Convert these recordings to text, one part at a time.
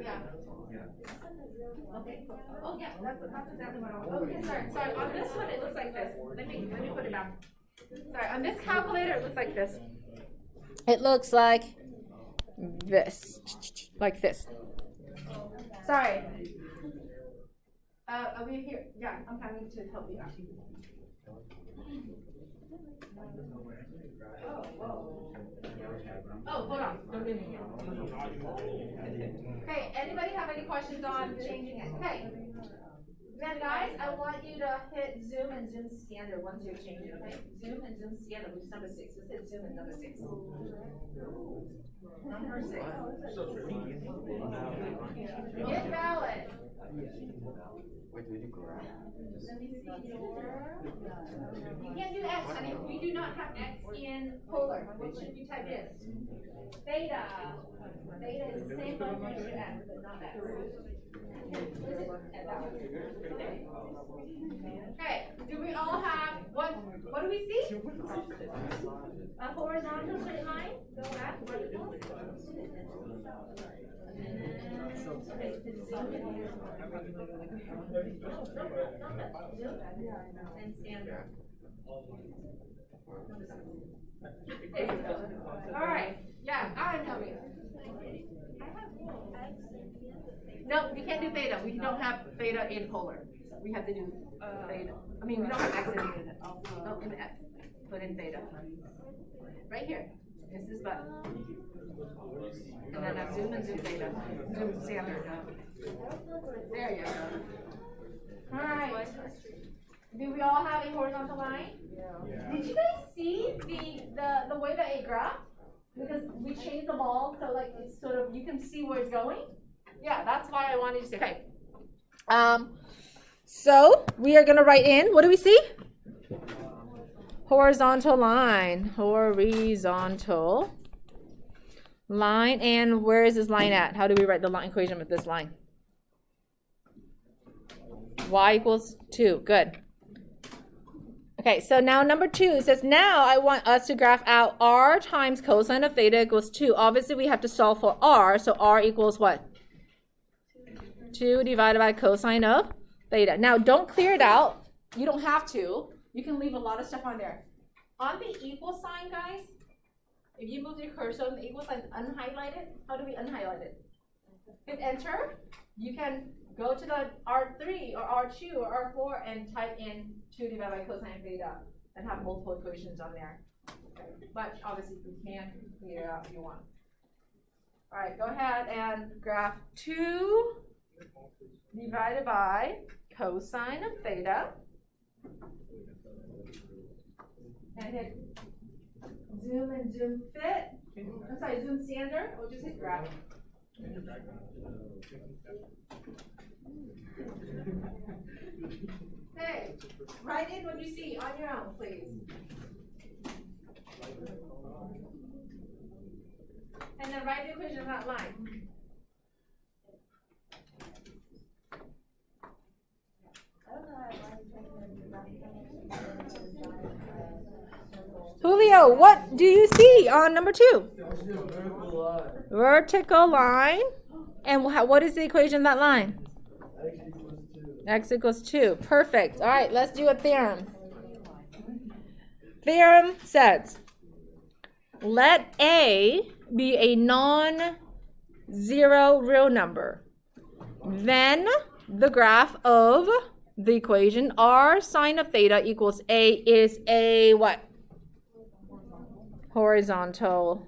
Yeah. Okay. Oh yeah, that's exactly what I want. Okay, sorry. On this one it looks like this. Let me put it back. Sorry, on this calculator it looks like this. It looks like this. Like this. Sorry. Are we here? Yeah, I'm having to help you out. Oh, whoa. Oh, hold on. Don't do me. Okay, anybody have any questions on changing it? Okay. Then guys, I want you to hit zoom and zoom standard once you change it, okay? Zoom and zoom standard, which is number 6. Let's hit zoom and number 6. Number 6. Invalid. You can't do X, honey. We do not have X in polar. What should you type in? Theta. Theta is the same letter as your X, but not X. Okay, do we all have, what do we see? A horizontal straight line? Go back, vertical. And standard. All right, yeah, I'm coming. No, we can't do theta. We don't have theta in polar. We have to do theta. I mean, we don't have X in it. Oh, in X. Put in theta. Right here. It's this button. And then I zoom and zoom theta. Zoom standard. There you go. All right. Do we all have a horizontal line? Yeah. Did you guys see the way that it graphed? Because we changed the ball so like it's sort of, you can see where it's going. Yeah, that's why I wanted to say. Okay. So we are going to write in. What do we see? Horizontal line. Horizontal line. And where is this line at? How do we write the line equation with this line? Y equals 2. Good. Okay, so now number 2, it says now I want us to graph out r times cosine of theta equals 2. Obviously, we have to solve for r, so r equals what? 2 divided by cosine of theta. Now, don't clear it out. You don't have to. You can leave a lot of stuff on there. On the equal sign, guys, if you move your cursor on the equal sign, unhighlight it. How do we unhighlight it? Hit enter. You can go to the R3 or R2 or R4 and type in 2 divided by cosine of theta and have multiple equations on there. Okay. But obviously you can clear it out if you want. All right, go ahead and graph 2 divided by cosine of theta. And hit zoom and zoom fit. I'm sorry, zoom standard, or just hit graph. Okay, write in what you see on your own, please. And then write the equation of that line. Julio, what do you see on number 2? Vertical line. And what is the equation of that line? X equals 2. Perfect. All right, let's do a theorem. Theorem says, let A be a non-zero real number. Then the graph of the equation r sine of theta equals A is a what? Horizontal.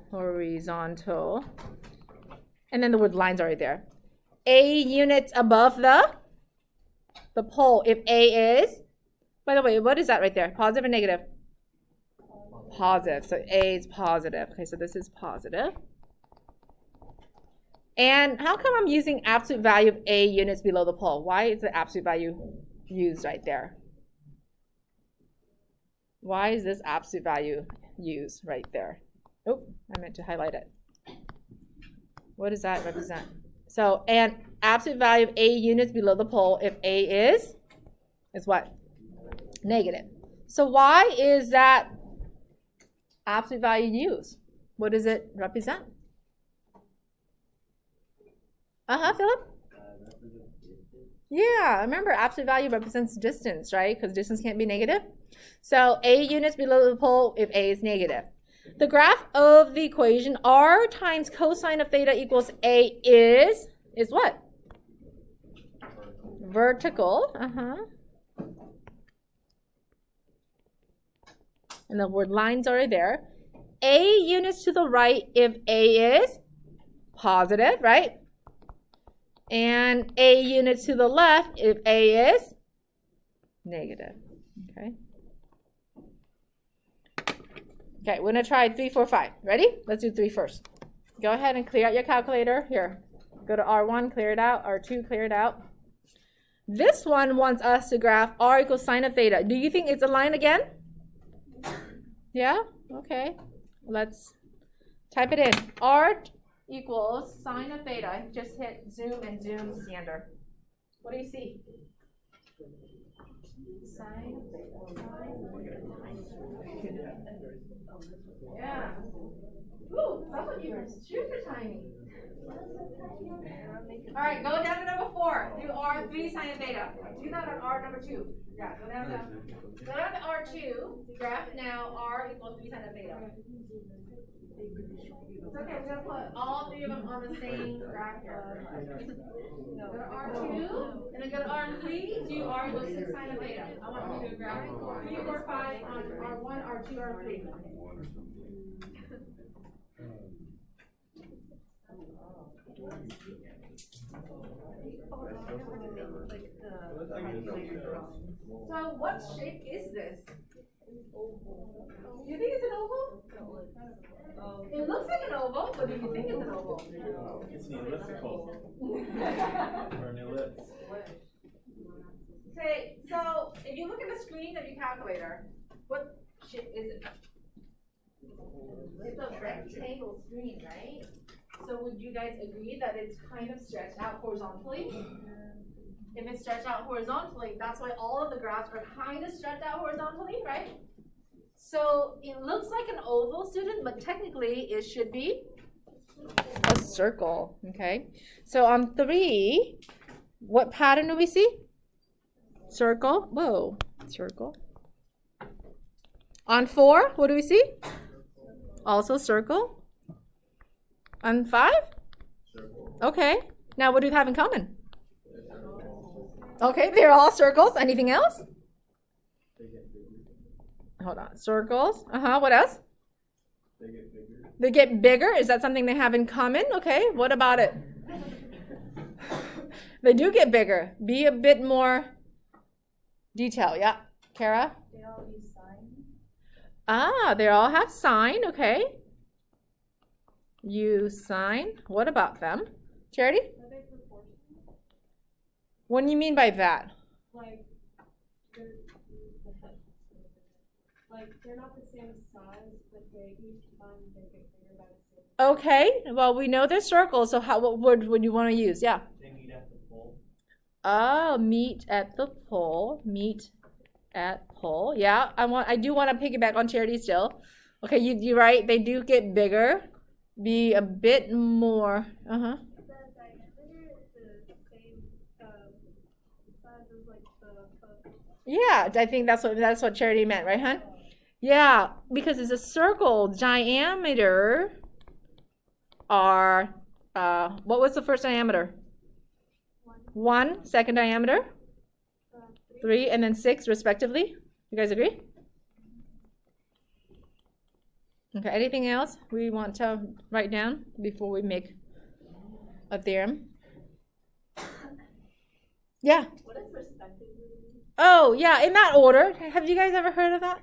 And then the word lines are right there. A units above the pole. If A is, by the way, what is that right there? Positive or negative? Positive. So A is positive. Okay, so this is positive. And how come I'm using absolute value of A units below the pole? Why is the absolute value used right there? Why is this absolute value used right there? Oh, I meant to highlight it. What does that represent? So, and absolute value of A units below the pole if A is what? Negative. So why is that absolute value used? What does it represent? Philip? Yeah, remember absolute value represents distance, right? Because distance can't be negative. So A units below the pole if A is negative. The graph of the equation r times cosine of theta equals A is what? Vertical. And the word lines are there. A units to the right if A is positive, right? And A units to the left if A is negative. Okay. Okay, we're gonna try 3, 4, 5. Ready? Let's do 3 first. Go ahead and clear out your calculator. Here, go to R1, clear it out. R2, clear it out. This one wants us to graph r equals sine of theta. Do you think it's a line again? Yeah? Okay. Let's type it in. R equals sine of theta. Just hit zoom and zoom standard. What do you see? Sine of theta. Yeah. Ooh, some of you are super tiny. All right, go down to number 4. Do R3 sine of theta. Do that on R number 2. Yeah, go down to R2. Graph now R equals 3 sine of theta. It's okay, we're gonna put all 3 of them on the same graph here. Go to R2, and then go to R3, do R equals 6 sine of theta. I want you to graph 3, 4, 5 on R1, R2, R3. So what shape is this? Do you think it's an oval? It looks like an oval, but do you think it's an oval? It's an elliptical. Or an ellipse. Okay, so if you look at the screen of your calculator, what shape is it? It's a rectangle screen, right? So would you guys agree that it's kind of stretched out horizontally? If it's stretched out horizontally, that's why all of the graphs are kind of stretched out horizontally, right? So it looks like an oval, student, but technically it should be a circle, okay? So on 3, what pattern do we see? Circle. Whoa, circle. On 4, what do we see? Also circle. On 5? Circle. Okay. Now what do they have in common? Okay, they're all circles. Anything else? Hold on. Circles. What else? They get bigger. They get bigger. Is that something they have in common? Okay, what about it? They do get bigger. Be a bit more detail. Yeah, Kara? They all use sine. They all have sine. Okay. Use sine. What about them? Charity? Are they proportional? What do you mean by that? They're not the same size, but they each time they get bigger by the same. Okay. Well, we know they're circles. So what word would you want to use? Yeah. They meet at the pole. Meet at the pole. Meet at pole. Yeah. I do want to piggyback on Charity still. Okay. You're right. They do get bigger. Be a bit more. The diameter is the same size as the foot. Yeah, I think that's what Charity meant, right, hon? Yeah, because it's a circle. Diameter are what was the first diameter? 1. Second diameter? 3, and then 6 respectively. You guys agree? Okay, anything else we want to write down before we make a theorem? Yeah. What is respectively? Oh, yeah, in that order. Have you guys ever heard of that?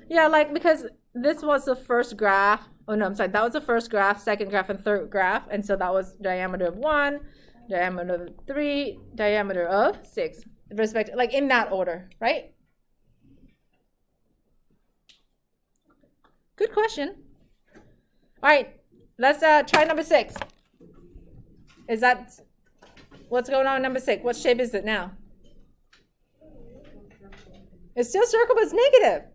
Yeah, because this was the first graph. Oh, no, I'm sorry. That was the first graph, second graph, and third graph. And so that was diameter of 1, diameter of 3, diameter of 6. In that order, right? Good question. All right, let's try number 6. Is that what's going on with number 6? What shape is it now? It's still circle, but it's negative.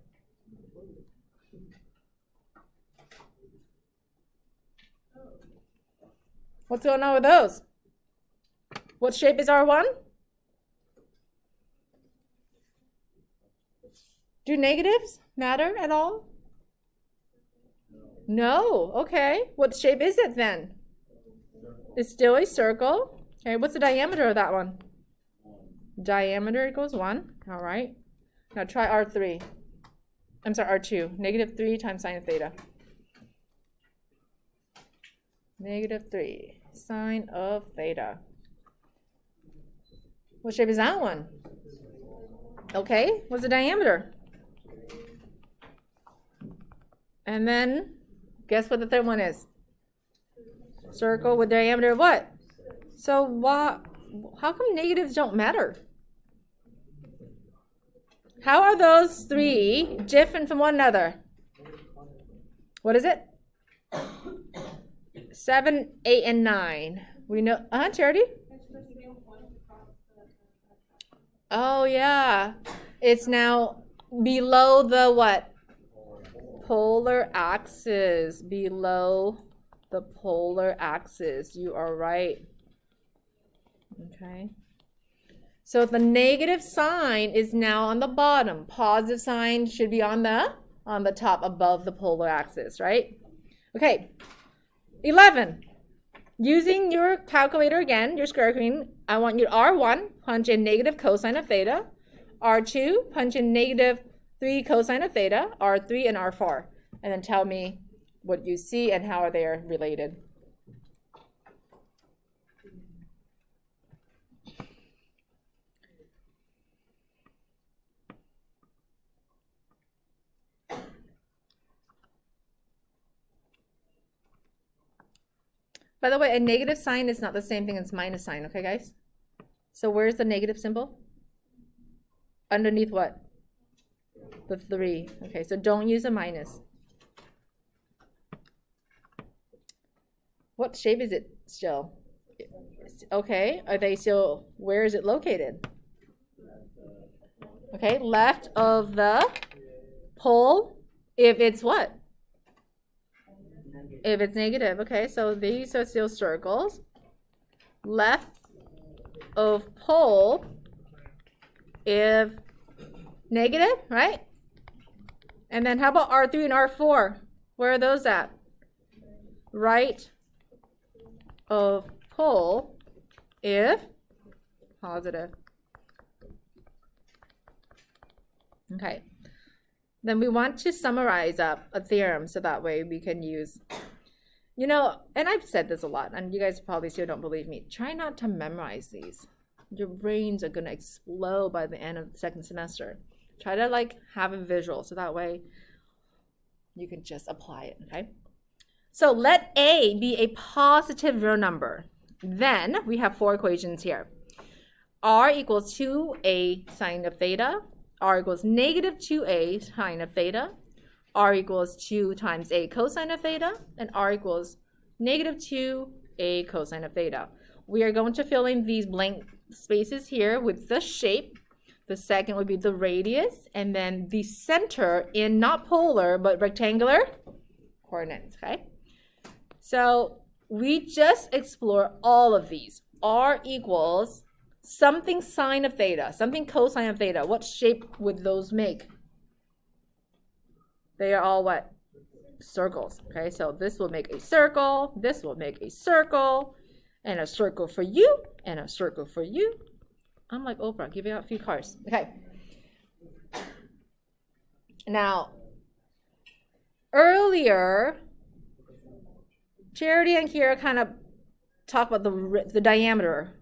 What's going on with those? What shape is R1? Do negatives matter at all? No. Okay. What shape is it then? It's still a circle. Okay, what's the diameter of that one? Diameter equals 1. All right. Now try R3. I'm sorry, R2. Negative 3 times sine of theta. Negative 3 sine of theta. What shape is that one? Okay, what's the diameter? And then, guess what the third one is? Circle with diameter of what? So how come negatives don't matter? How are those three different from one another? What is it? 7, 8, and 9. We know, Charity? Oh, yeah. It's now below the what? Polar axis. Below the polar axis. You are right. Okay. So the negative sign is now on the bottom. Positive sign should be on the top above the polar axis, right? Okay. 11. Using your calculator again, your square root, I want you to R1, punch in negative cosine of theta. R2, punch in negative 3 cosine of theta. R3 and R4. And then tell me what you see and how they are related. By the way, a negative sign is not the same thing as minus sign, okay, guys? So where's the negative symbol? Underneath what? The 3. Okay, so don't use a minus. What shape is it still? Okay, are they still, where is it located? Okay, left of the pole if it's what? If it's negative. Okay, so these are still circles. Left of pole if negative, right? And then how about R3 and R4? Where are those at? Right of pole if positive. Okay. Then we want to summarize up a theorem so that way we can use, you know, and I've said this a lot, and you guys probably still don't believe me. Try not to memorize these. Your brains are going to explode by the end of the second semester. Try to like have a visual so that way you can just apply it, okay? So let A be a positive real number. Then we have 4 equations here. R equals 2a sine of theta. R equals negative 2a sine of theta. R equals 2 times a cosine of theta. And R equals negative 2a cosine of theta. We are going to fill in these blank spaces here with the shape. The second would be the radius. And then the center in not polar, but rectangular coordinates, okay? So we just explore all of these. R equals something sine of theta, something cosine of theta. What shape would those make? They are all what? Circles. Okay, so this will make a circle, this will make a circle, and a circle for you, and a circle for you. I'm like Oprah, giving out a few cards. Okay. Now, earlier, Charity and Kira kind of talked about the diameter.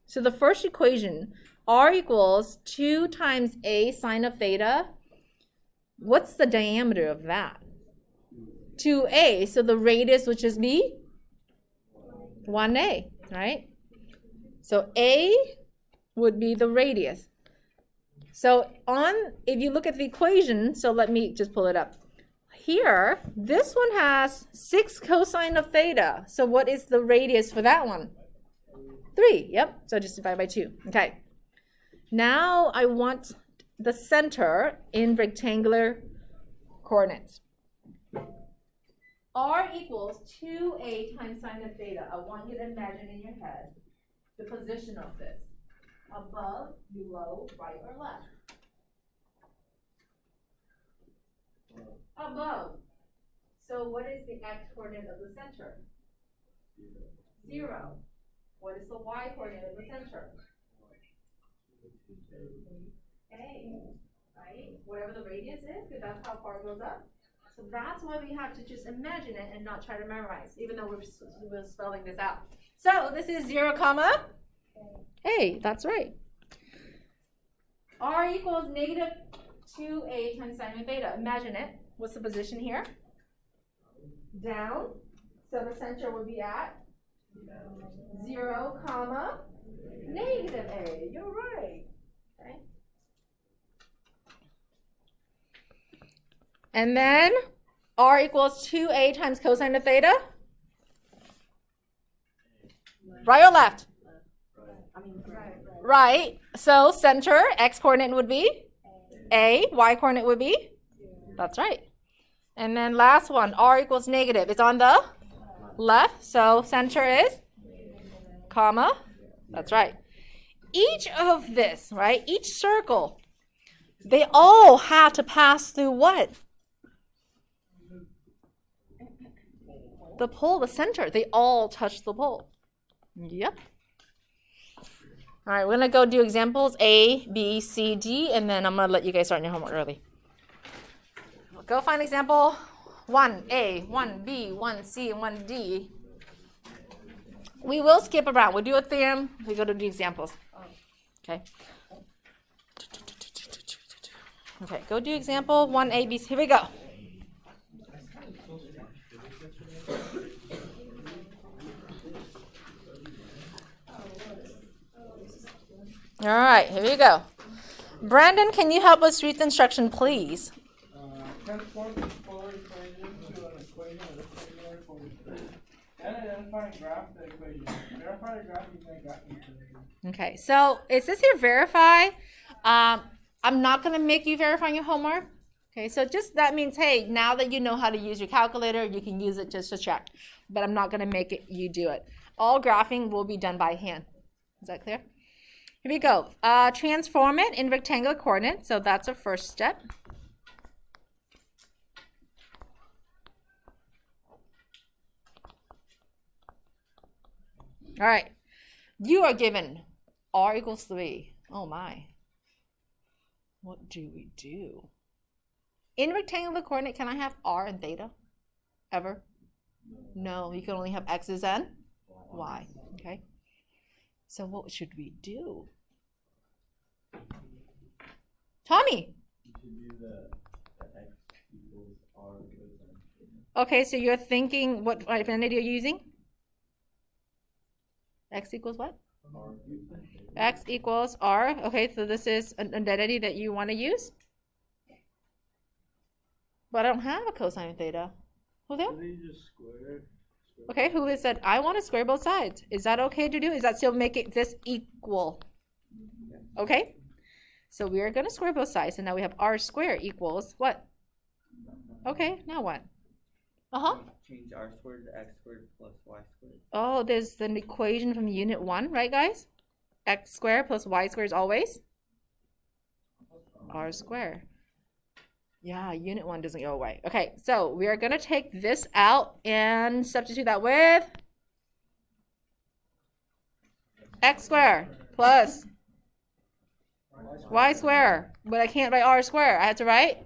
So the first equation, R equals 2 times a sine of theta. What's the diameter of that? 2a. So the radius would just be 1a, right? So a would be the radius. So if you look at the equation, so let me just pull it up. Here, this one has 6 cosine of theta. So what is the radius for that one? 3, yep, so just divide by 2. Okay, now I want the center in rectangular coordinates. R equals 2a times sine of theta. I want you to imagine in your head the position of this. Above, below, right or left? Above. So what is the x coordinate of the center? 0. What is the y coordinate of the center? A, right? Whatever the radius is, because that's how far it goes up. So that's why we have to just imagine it and not try to memorize, even though we're spelling this out. So this is 0, comma A. That's right. R equals negative 2a times sine theta. Imagine it. What's the position here? Down. So the center would be at 0, comma negative a. You're right. Okay. And then R equals 2a times cosine of theta. Right or left? Right. So center, x coordinate would be a, y coordinate would be? That's right. And then last one, R equals negative. It's on the left. So center is comma. That's right. Each of this, right? Each circle, they all have to pass through what? The pole, the center. They all touch the pole. Yep. All right, we're going to go do examples A, B, C, D, and then I'm going to let you guys start your homework early. Go find example 1A, 1B, 1C, and 1D. We will skip around. We'll do a theorem. We go to the examples. Okay. Okay, go do example 1A, B, C. Here we go. All right, here we go. Brandon, can you help us read the instruction, please? Transform the polar equation to an equation with a singular function. Then identify and graph the equation. Verify the graph using a graphing equation. Okay, so it says here verify. I'm not going to make you verify your homework. Okay, so just that means, hey, now that you know how to use your calculator, you can use it just to check. But I'm not going to make it you do it. All graphing will be done by hand. Is that clear? Here we go. Transform it in rectangular coordinates. So that's our first step. All right. You are given r equals 3. Oh my. What do we do? In rectangular coordinate, can I have r and theta? Ever? No, you can only have x's and y. Okay. So what should we do? Tommy. You should do the x equals r cosine. Okay, so you're thinking what identity you're using? X equals what? R X equals r. Okay, so this is an identity that you want to use. But I don't have a cosine of theta. Who there? you just square? Okay, who is that? I want to square both sides. Is that okay to do? Is that still make it this equal? Okay. So we are going to square both sides. And now we have r squared equals what? Okay, now what? Uh-huh. Change r squared to x squared plus y squared. Oh, there's an equation from unit 1, right, guys? X squared plus y squared is always r squared. Yeah, unit 1 doesn't go away. Okay, so we are going to take this out and substitute that with x squared plus y squared. But I can't write r squared. I have to write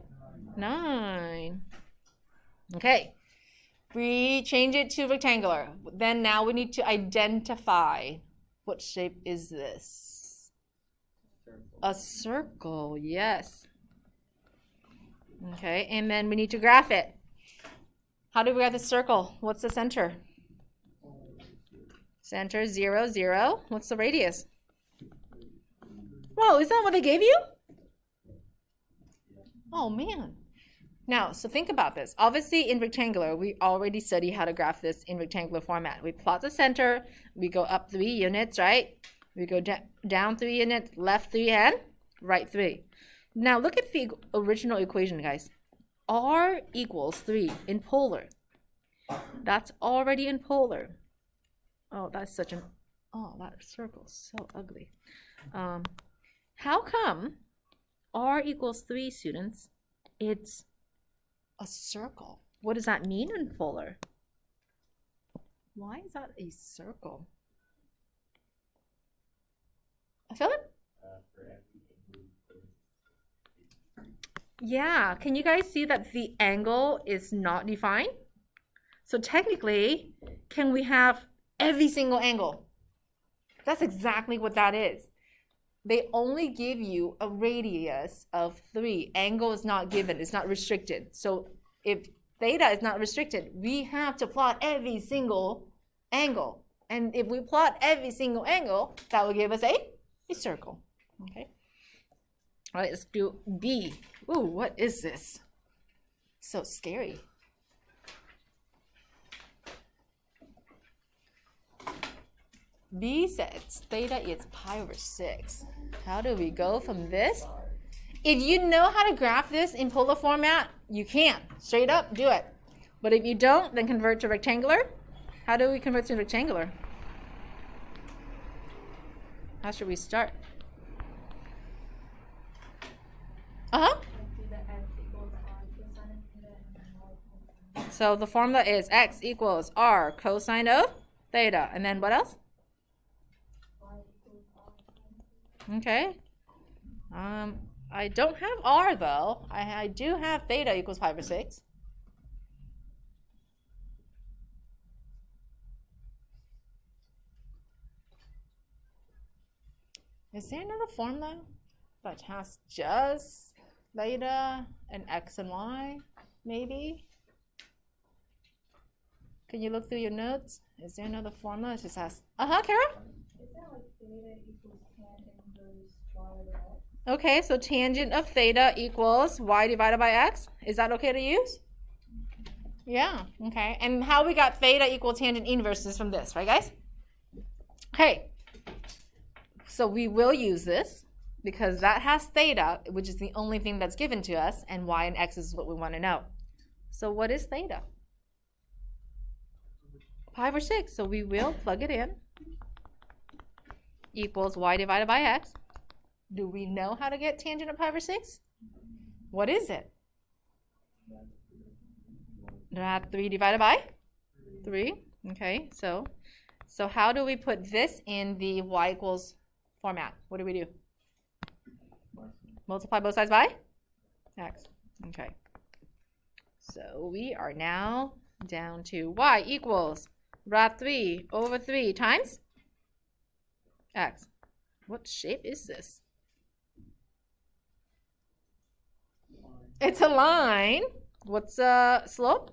9. Okay. We change it to rectangular. Then now we need to identify what shape is this? A circle, yes. Okay, and then we need to graph it. How do we graph the circle? What's the center? Center 0, 0. What's the radius? Whoa, is that what they gave you? Oh, man. Now, so think about this. Obviously, in rectangular, we already studied how to graph this in rectangular format. We plot the center. We go up 3 units, right? We go down 3 units, left 3, and right 3. Now, look at the original equation, guys. R equals 3 in polar. That's already in polar. Oh, that's such an Oh, that circle's so ugly. How come r equals 3, students? It's a circle. What does that mean in Fuller? Why is that a circle? Philip? Yeah, can you guys see that the angle is not defined? So technically, can we have every single angle? That's exactly what that is. They only give you a radius of 3. Angle is not given, it's not restricted. So if theta is not restricted, we have to plot every single angle. And if we plot every single angle, that will give us a circle. Okay. All right, let's do B. Ooh, what is this? So scary. B says theta is pi over 6. How do we go from this? If you know how to graph this in polar format, you can. Straight up, do it. But if you don't, then convert to rectangular. How do we convert to rectangular? How should we start? Uh-huh. So the formula is x equals r cosine of theta. And then what else? Okay. I don't have r though. I do have theta equals pi over 6. Is there another formula that has just theta and x and y? Maybe? Can you look through your notes? Is there another formula that just has... Kara? Is that like theta equals tan inverse y over x? Okay, so tangent of theta equals y divided by x. Is that okay to use? Yeah, okay. And how we got theta equal tangent inverse is from this, right guys? Okay. So we will use this because that has theta, which is the only thing that's given to us, and y and x is what we want to know. So what is theta? Pi over 6. So we will plug it in. Equals y divided by x. Do we know how to get tangent of pi over 6? What is it? That 3 divided by 3. Okay, so how do we put this in the y equals format? What do we do? Multiply both sides by x. Okay. So we are now down to y equals rad 3 over 3 times x. What shape is this? It's a line. What's the slope?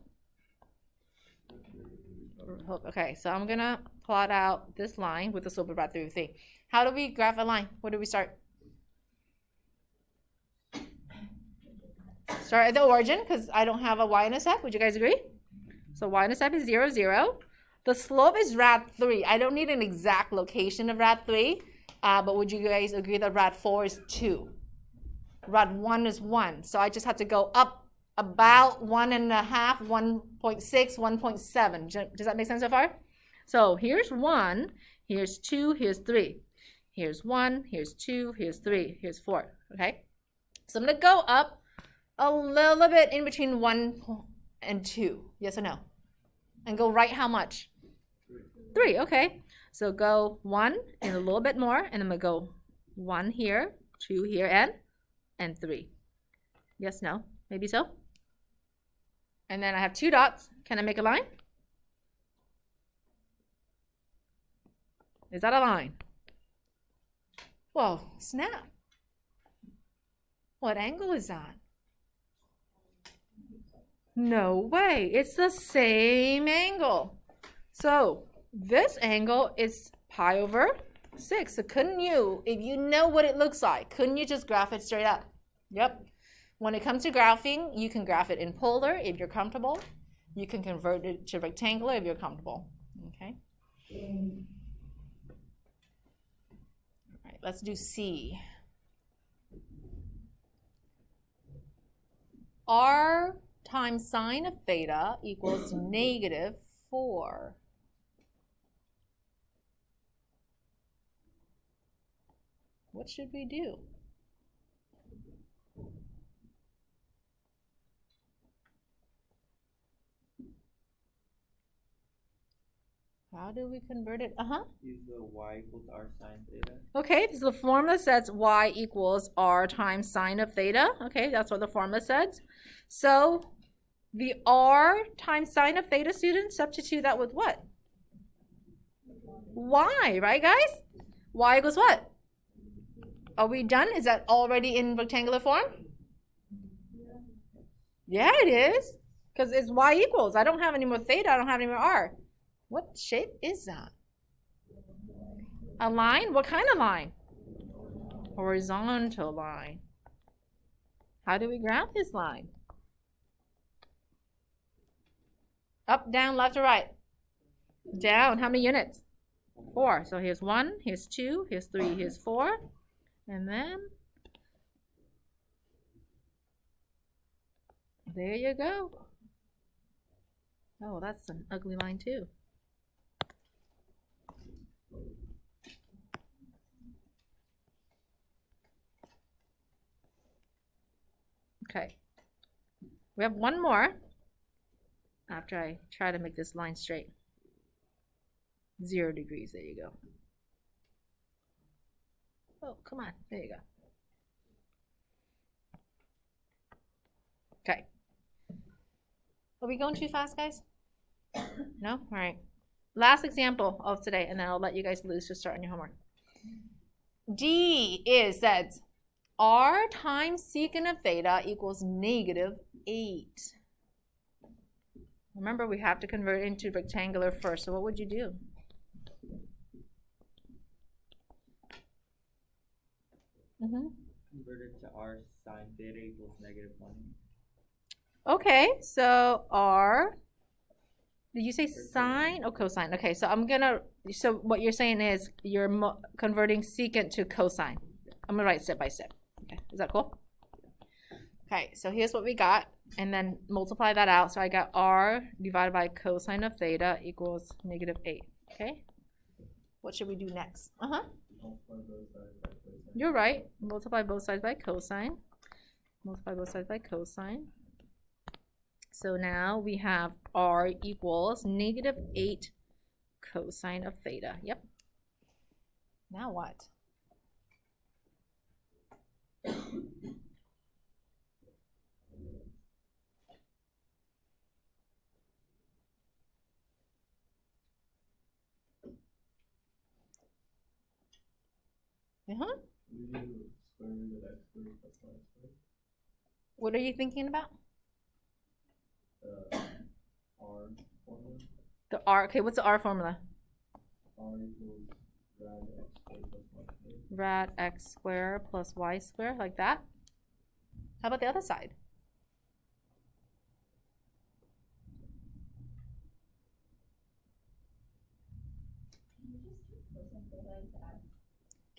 Okay, so I'm going to plot out this line with the slope of rad 3 over 3. How do we graph a line? Where do we start? Start at the origin because I don't have a y-intercept. Would you guys agree? So y-intercept is 0, 0. The slope is rad 3. I don't need an exact location of rad 3, but would you guys agree that rad 4 is 2? Rad 1 is 1. So I just have to go up about 1.5, 1.6, 1.7. Does that make sense so far? So here's 1, here's 2, here's 3. Here's 1, here's 2, here's 3, here's 4. Okay? So I'm going to go up a little bit in between 1 and 2. Yes or no? And go right how much? 3. Okay. So go 1 and a little bit more, and I'm going to go 1 here, 2 here, and 3. Yes, no? Maybe so? And then I have 2 dots. Can I make a line? Is that a line? Whoa, snap. What angle is that? No way. It's the same angle. So this angle is pi over 6. So couldn't you, if you know what it looks like, couldn't you just graph it straight up? Yep. When it comes to graphing, you can graph it in polar if you're comfortable. You can convert it to rectangular if you're comfortable. Okay. All right, let's do C. R times sine of theta equals -4. What should we do? How do we convert it? Use the y equals r sine theta. Okay, so the formula says y equals r times sine of theta. Okay, that's what the formula says. So the r times sine of theta, students, substitute that with what? Y, right, guys? Y equals what? Are we done? Is that already in rectangular form? Yeah, it is. Because it's y equals. I don't have any more theta. I don't have any more r. What shape is that? A line? What kind of line? Horizontal line. How do we graph this line? Up, down, left, or right? Down. How many units? 4. So here's 1, here's 2, here's 3, here's 4. And then there you go. Oh, that's an ugly line too. Okay. We have one more after I try to make this line straight. 0 degrees. There you go. Oh, come on. There you go. Okay. Are we going too fast, guys? No? All right. Last example of today, and then I'll let you guys loose to start on your homework. D is that r times secant of theta equals -8. Remember, we have to convert it into rectangular first. So what would you do? Convert it to r sine theta equals -1. Okay, so r, did you say sine or cosine? Okay, so so what you're saying is you're converting secant to cosine. I'm gonna write step by step. Okay, is that cool? Okay, so here's what we got, and then multiply that out. So I got r divided by cosine of theta equals -8. Okay, what should we do next? You're right. Multiply both sides by cosine. Multiply both sides by cosine. So now we have r equals -8 cosine of theta. Yep. Now what? What are you thinking about? R formula. The r. Okay, what's the r formula? R equals Rad x squared plus y squared, like that. How about the other side?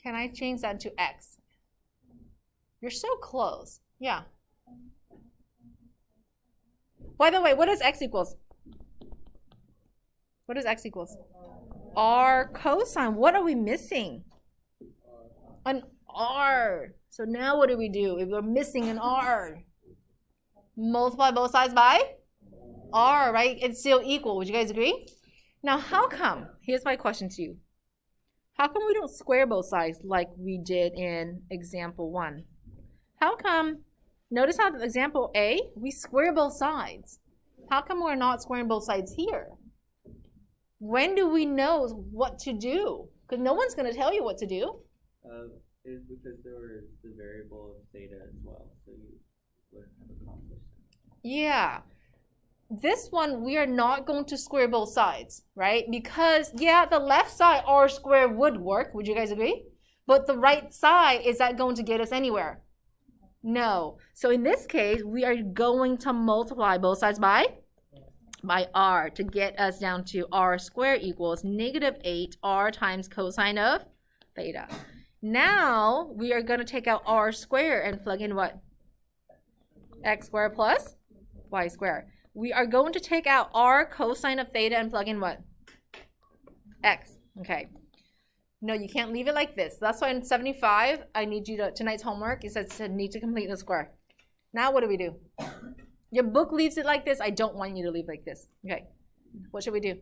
Can I change that to x? You're so close. Yeah. By the way, what is x equals? What is x equals? R cosine. What are we missing? An r. So now what do we do if we're missing an r? Multiply both sides by r, right? It's still equal. Would you guys agree? Now, how come? Here's my question to you. How come we don't square both sides like we did in example 1? How come, notice how in example A, we square both sides. How come we're not squaring both sides here? When do we know what to do? Because no one's going to tell you what to do. Is because there was the variable of theta as well, so you wouldn't have accomplished it. Yeah. This one, we are not going to square both sides, right? Because, yeah, the left side r squared would work. Would you guys agree? But the right side, is that going to get us anywhere? No. So in this case, we are going to multiply both sides by r to get us down to r squared equals -8 r times cosine of theta. Now, we are going to take out r squared and plug in what? X squared plus y squared. We are going to take out r cosine of theta and plug in what? X. Okay. No, you can't leave it like this. That's why in 75, I need you to, tonight's homework, it says to need to complete the square. Now what do? Your book leaves it like this. I don't want you to leave like this. Okay. What should we do?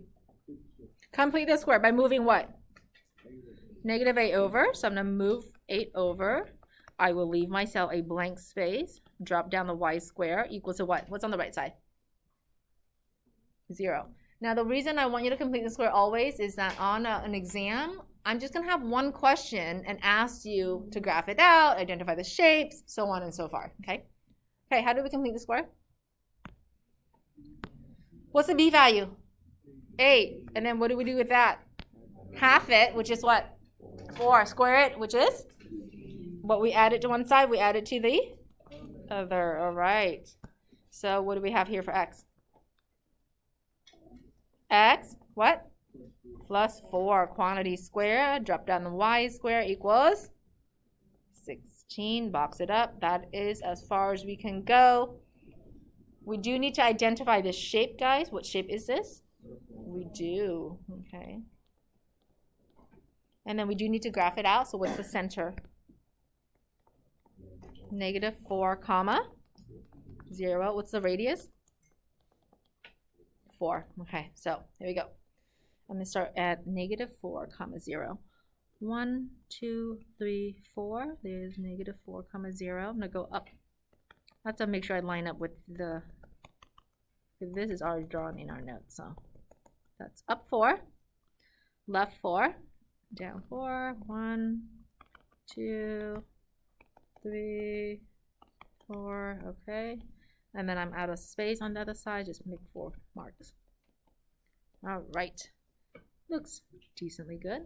Complete the square by moving what? Negative 8 over. So I'm going to move 8 over. I will leave myself a blank space. Drop down the y square equals to what? What's on the right side? 0. Now the reason I want you to complete the square always is that on an exam, I'm just going to have one question and ask you to graph it out, identify the shapes, so on and so forth. Okay? Okay, how do we complete the square? What's the b value? 8. And then what do we do with that? Half it, which is what? 4. Square it, which is? What we added to one side, we added to the other. All right. So what do we have here for x? X, what? Plus 4. Quantity square. Drop down the y square equals 16. Box it up. That is as far as we can go. We do need to identify this shape, guys. What shape is this? We do. Okay. And then we do need to graph it out. So what's the center? Negative 4, comma 0. What's the radius? 4. Okay, so here we go. I'm going to start at negative 4, comma 0. 1, 2, 3, 4. There's negative 4, comma 0. I'm going to go up. I have to make sure I line up with the, this is already drawn in our notes. So that's up 4, left 4, down 4. 1, 2, 3, 4. Okay. And then I'm out of space on the other side. Just make 4 marks. All right. Looks decently good.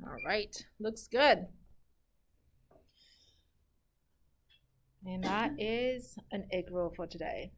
All right. Looks good. And that is an egg roll for today.